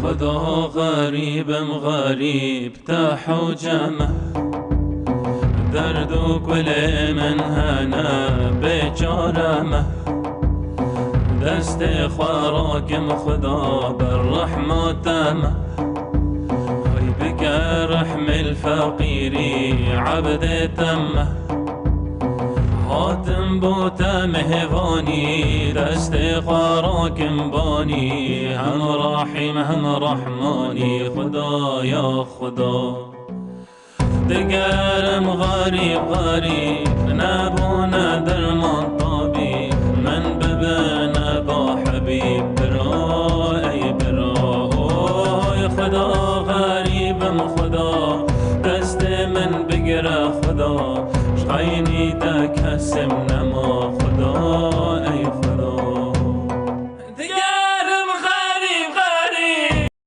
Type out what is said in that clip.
خدا غریبم غریب تاح و جمه درد و کل من هنا بیچارمه دست خواراکم خدا بر رحمتمه هاي بك رحم الفقيري عبد تمه هاتم بوتا مهواني دست خواراكم باني هم رحيم هم رحماني خدا يا خدا دگرم غریب غریب نبونه درمان طبیب من ببینه با حبیب برا ای برا اوی خدا غریبم خدا دست من بگیره خدا شخینی